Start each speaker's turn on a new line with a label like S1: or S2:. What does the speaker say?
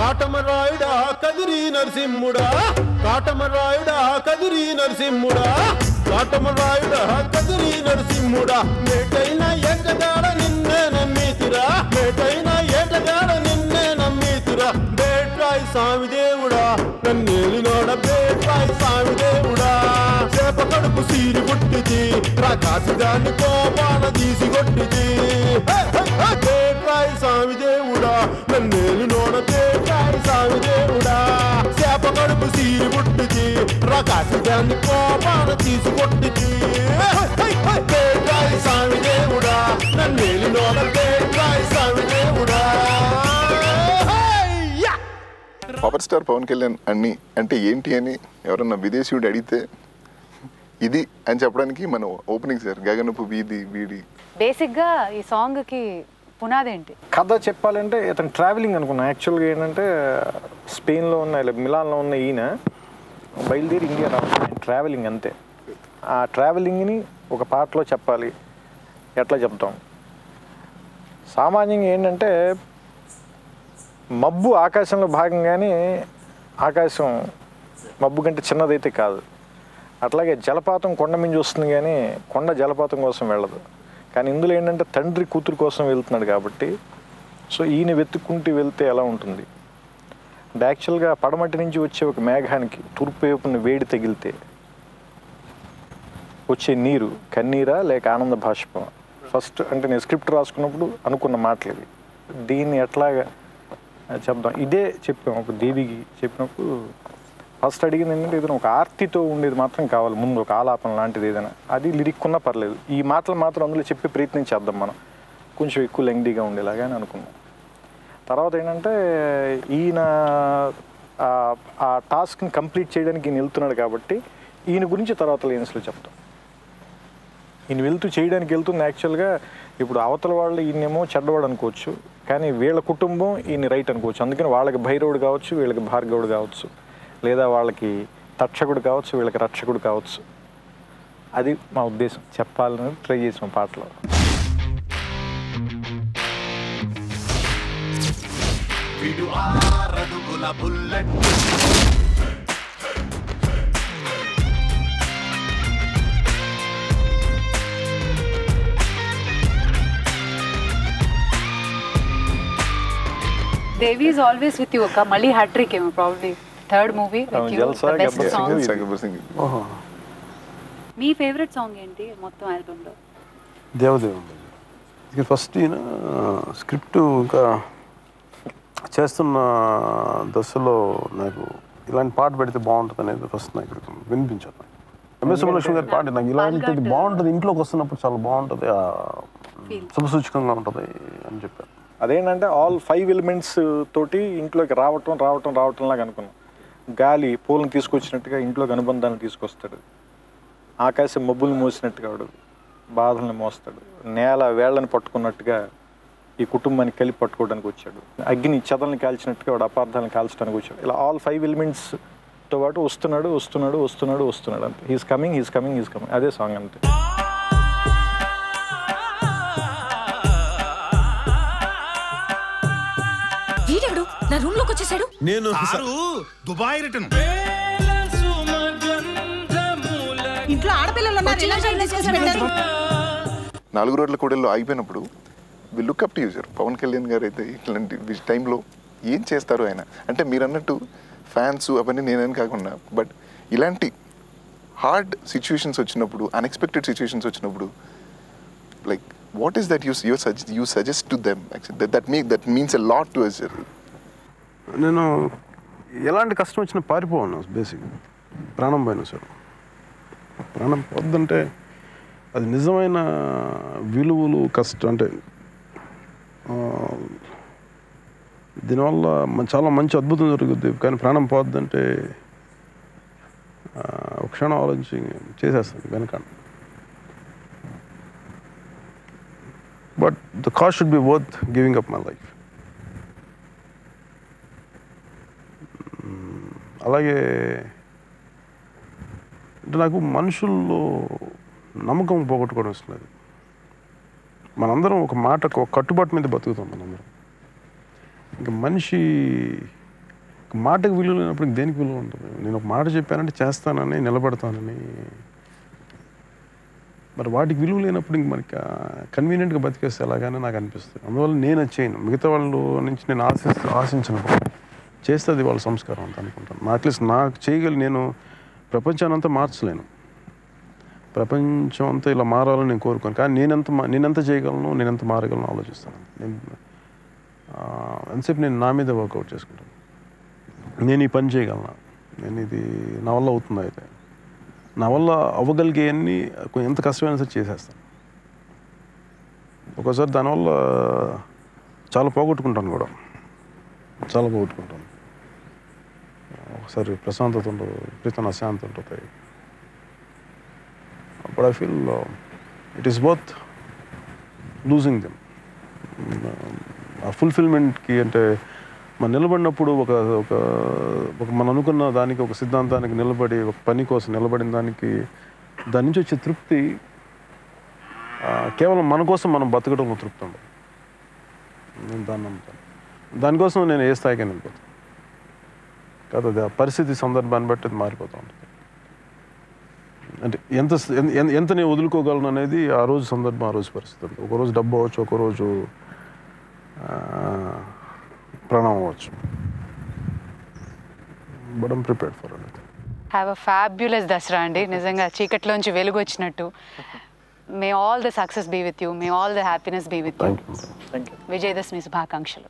S1: కాటమరాయుడా కదిరి నరసింహుడా కాటమరాయుడా కదిరి నరసింహుడా కాటమరాయుడా కదిరి నరసింహుడా మేటైన ఏటగాడ నిన్నే నమ్మితిరా మేటైన ఏటగాడ నిన్నే నమ్మితిరా బేట్రాయి స్వామి దేవుడా నన్నేలినోడ బేట్రాయి స్వామి దేవుడా చేప కడుపు సీరి కొట్టిది రాకాసిదాన్ని కోపాన తీసి కొట్టిది బేట్రాయి స్వామి దేవుడా నన్నేలినోడ బేట్రాయి స్వామి దేవుడా చేప కడుపు సీరి కొట్టిది రాకాసిదాన్ని కోపాన తీసి కొట్టిది బేట్రాయి స్వామి దేవుడా నన్నేలినోడ బేట్రాయి స్వామి దేవుడా.
S2: పవర్ స్టార్ పవన్ కళ్యాణ్ అన్ని అంటే ఏంటి అని ఎవరన్నా విదేశీయుడు అడిగితే ఇది అని చెప్పడానికి మన ఓపెనింగ్ సార్ గగనపు వీధి వీడి.
S3: బేసిక్గా ఈ సాంగ్కి పునాది ఏంటి?
S4: కథ చెప్పాలంటే ఇతను ట్రావెలింగ్ అనుకున్నాను. యాక్చువల్గా ఏంటంటే స్పెయిన్లో ఉన్న ఇలా మిలాన్లో ఉన్న ఈయన బయలుదేరి ఇండియా రావాలి, ట్రావెలింగ్ అంతే. ఆ ట్రావెలింగ్ని ఒక పాటలో చెప్పాలి, ఎట్లా చెప్తాం? సామాన్యంగా ఏంటంటే మబ్బు ఆకాశంలో భాగంగానే ఆకాశం మబ్బు కంటే చిన్నదైతే కాదు. అట్లాగే జలపాతం కొండ మించి వస్తుంది కానీ కొండ జలపాతం కోసం వెళ్ళదు. కానీ ఇందులో ఏంటంటే తండ్రి కూతురు కోసం వెళ్తున్నాడు కాబట్టి సో ఈయన వెతుక్కుంటూ వెళ్తే ఎలా ఉంటుంది అంటే యాక్చువల్గా పడమటి నుంచి వచ్చే ఒక మేఘానికి తూర్పు వైపున వేడి తగిలితే వచ్చే నీరు కన్నీరా లేక ఆనంద భాష్పం? ఫస్ట్ అంటే నేను స్క్రిప్ట్ రాసుకున్నప్పుడు అనుకున్న మాటలు ఇవి. దీన్ని ఎట్లాగా చెప్దాం ఇదే చెప్పాం. ఒక దేవికి చెప్పినప్పుడు ఫస్ట్ అడిగింది ఏంటంటే ఏదైనా ఒక ఆర్తితో ఉండేది మాత్రం కావాలి, ముందు ఒక ఆలాపన లాంటిది ఏదైనా, అది లిరిక్ ఉన్నా పర్లేదు, ఈ మాటలు మాత్రం అందులో చెప్పే ప్రయత్నం చేద్దాం మనం, కొంచెం ఎక్కువ లెంగ్దీగా ఉండేలాగా అని అనుకున్నాం. తర్వాత ఏంటంటే ఈయన ఆ టాస్క్ని కంప్లీట్ చేయడానికి ఈయన వెళ్తున్నాడు కాబట్టి ఈయన గురించి తర్వాత లైన్స్లో చెప్తాం. ఈయన చేయడానికి వెళ్తుంది యాక్చువల్గా ఇప్పుడు అవతల వాళ్ళు ఈయనేమో చెడ్డవాడు అనుకోవచ్చు, కానీ వీళ్ళ కుటుంబం ఈయన రైట్ అనుకోవచ్చు. అందుకని వాళ్ళకి భైరవుడు కావచ్చు, వీళ్ళకి భార్గవుడు కావచ్చు, లేదా వాళ్ళకి తక్షకుడు కావచ్చు, వీళ్ళకి రక్షకుడు కావచ్చు. అది మా ఉద్దేశం, చెప్పాలని ట్రై చేసాం పాటలో.
S3: Devi is always with you akka malli hat trick em probably third movie with you
S4: Jalsa,
S3: the best song. Me favourite song ఏంటి మొత్తం ఆల్బమ్ లో?
S5: దేవదేవం. ఇది ఫస్ట్ ఈయన స్క్రిప్ట్ ఇంకా చేస్తున్న దశలో నాకు ఇలాంటి పాట పెడితే బాగుంటుంది అనేది ఫస్ట్ నాకు వినిపించాను. ఎంఎస్ సుబ్బలక్ష్మి గారి పాట నాకు ఇలాంటిది బాగుంటుంది, ఇంట్లోకి వస్తున్నప్పుడు చాలా బాగుంటుంది, శుభసూచకంగా ఉంటుంది అని చెప్పారు.
S4: అదేంటంటే ఆల్ 5 ఎలిమెంట్స్ తోటి ఇంట్లోకి రావటం లాగా అనుకున్నాం. గాలి పూలను తీసుకొచ్చినట్టుగా ఇంట్లోకి అనుబంధాన్ని తీసుకొస్తాడు, ఆకాశం మబ్బులు మోసినట్టుగా వాడు బాధలను మోస్తాడు, నేల వేళ్లను పట్టుకున్నట్టుగా ఈ కుటుంబాన్ని కలిపి పట్టుకోవడానికి వచ్చాడు, అగ్ని చెదల్ని కాల్చినట్టుగా వాడు అపార్థాలను కాల్చడానికి వచ్చాడు. ఇలా ఆల్ 5 ఎలిమెంట్స్తో పాటు వస్తున్నాడు అంతే. హీస్ కమింగ్ అదే సాంగ్ అంతే.
S6: నా రూమ్ లోకి వచ్చేసాడు.
S7: నేను దుబాయ్ రిటర్న్.
S6: ఇంట్లో ఆడపిల్లలు ఉన్నారు.
S2: 4 రోడ్ల కూడల్లో ఆగిపోయినప్పుడు we look up to you sir. Pawan Kalyan గారు అయితే ఇట్లాంటి టైంలో ఏం చేస్తారు ఆయన అంటే మీరు అన్నట్టు ఫ్యాన్స్ అవన్నీ నేనని కాకుండా బట్ ఇలాంటి హార్డ్ సిచ్యువేషన్స్ వచ్చినప్పుడు అన్ఎక్స్పెక్టెడ్ సిచ్యువేషన్స్ వచ్చినప్పుడు like what is that you suggest to them that means a lot to us sir.
S5: నేను ఎలాంటి కష్టం వచ్చినా పారిపోను బేసిక్. ప్రాణం పోయినా సార్, ప్రాణం పోద్దంటే అది నిజమైన విలువలు కష్టం అంటే దీనివల్ల చాలా మంచి అద్భుతం జరుగుద్ది. కానీ ప్రాణం పోద్దంటే ఒక క్షణం ఆలోచించి చేసేస్తాను వెనక. But the cost should be worth giving up my life. అలాగే అంటే నాకు మనుషుల్లో నమ్మకం పోగొట్టుకోవడం ఇష్టం లేదు. మనందరం ఒక మాటకు ఒక కట్టుబాటు మీద బతుకుతాం మనందరం. ఇంకా మనిషి మాటకు విలువ లేనప్పుడు దేనికి విలువ ఉంటుంది? నేను ఒక మాట చెప్పానంటే చేస్తానని, నిలబడతానని. మరి వాటికి విలువ లేనప్పుడు ఇంక మనకి కన్వీనియంట్గా బతికేస్తే ఎలాగానే నాకు అనిపిస్తుంది. అందువల్ల నేను అది చేయను. మిగతా వాళ్ళు నుంచి నేను ఆశించను. చేస్తే అది వాళ్ళ సంస్కారం అంత అనుకుంటాను. అట్లీస్ట్ నాకు చేయగలి, నేను ప్రపంచాన్ని అంతా మార్చలేను, ప్రపంచం అంతా ఇలా మారాలని నేను కోరుకోను. కానీ నేనెంత చేయగలను, నేనెంత మారగలను ఆలోచిస్తాను. నేను ఎంతసేపు నేను నా మీద వర్కౌట్ చేసుకుంటాను. నేను ఈ పని చేయగలను, నేను ఇది నా వల్ల అవుతుందా, అయితే నా వల్ల అవ్వగలిగేవన్నీ ఎంత కష్టమైనా సరే చేసేస్తాను. ఒక్కోసారి దానివల్ల చాలా పోగొట్టుకుంటాను కూడా, చాలా పోగొట్టుకుంటాను. ఒకసారి ప్రశాంతత ఉండదు, విపరీతమైన అశాంతి ఉంటుంది. But I feel it is worth losing them. ఆ ఫుల్ఫిల్మెంట్కి అంటే మనం నిలబడినప్పుడు ఒక మనం అనుకున్న దానికి, ఒక సిద్ధాంతానికి నిలబడి, ఒక పని కోసం నిలబడిన దానికి, దాని నుంచి వచ్చే తృప్తి కేవలం మన కోసం మనం బతకడంలో తృప్తి ఉండదు. నేను దాన్ని నమ్ముతాను. దానికోసం నేను ఏ స్థాయికి వెళ్ళిపోతాను కాదు, అది ఆ పరిస్థితి సందర్భాన్ని బట్టి అది మారిపోతూ ఉంటుంది. అంటే ఎంత నేను వదులుకోగలను అనేది ఆ రోజు సందర్భం, ఆ రోజు పరిస్థితి. ఒకరోజు డబ్బు అవ్వచ్చు, ఒకరోజు ప్రాణం అవ్వచ్చు. But I'm prepared for it.
S3: Have a fabulous Dasara అండి. నిజంగా చీకట్లోంచి వెలుగు వచ్చినట్టు. May all the success be with you, may all the happiness be with you.
S4: Thank you.
S3: Vijayadashami శుభాకాంక్షలు.